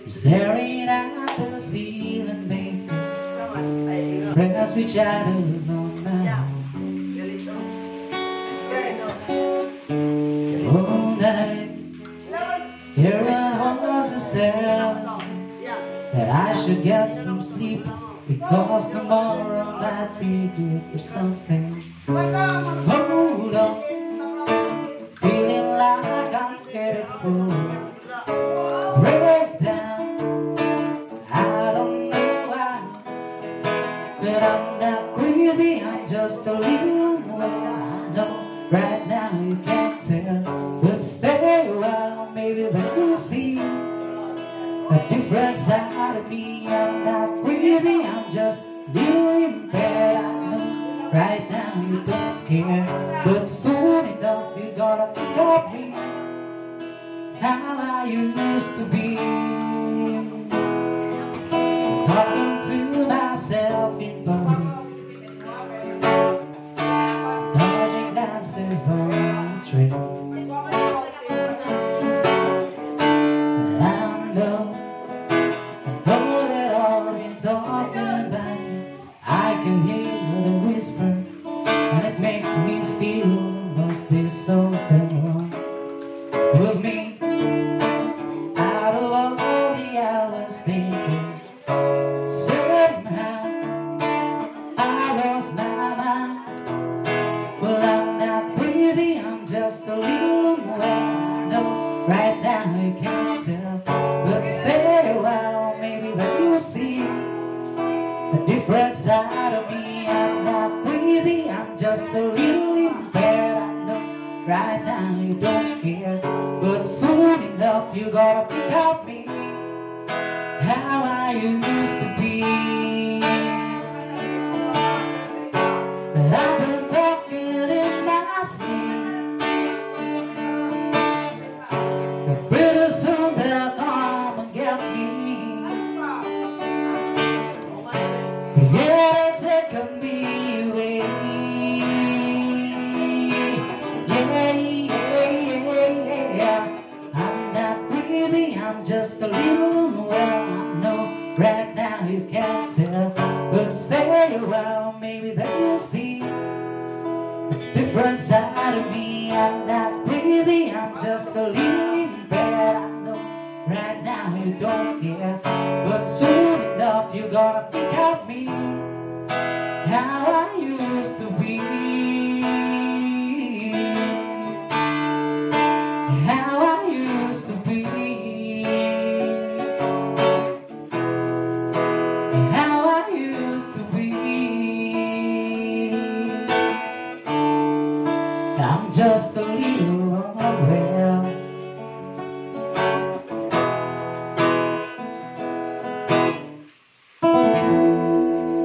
Staring at the ceiling, making friends with shadows on my all night. Here I was just there that I should get some sleep, because tomorrow might be good for something. Hold on, feeling like I'm headed for a breakdown. I don't know why, but I'm not crazy, I'm just a little well. I know right now you can't tell, but stay a while, maybe then you'll see a different side of me. I'm not crazy, I'm just living bad. I know right now you don't care, but soon enough you gotta think of me how I used to be. Talking to myself in public, dodging glasses on the trail. I can hear the whisper, and it makes me feel, must be something wrong with me. Out of all the hours thinking, somehow I lost my mind. Well, I'm not crazy, I'm just a little well. I know right now you can't tell, but stay a while, maybe then you'll see a different side of me. I'm not crazy, I'm just a little impaired. I know right now you don't care, but soon enough you gotta think of me how I used to be. But I've been talking in my sleep, but pretty soon they'll come and get me. Yeah, they're taking me away. Yeah. I'm not crazy, I'm just a little well. I know right now you can't tell, but stay a while, maybe then you'll see a different side of me. I'm not crazy, I'm just a little in bed. I know right now you don't care, but soon enough you gotta think of me how I used to be. How I used to be. How I used to be. I'm just a little unaware.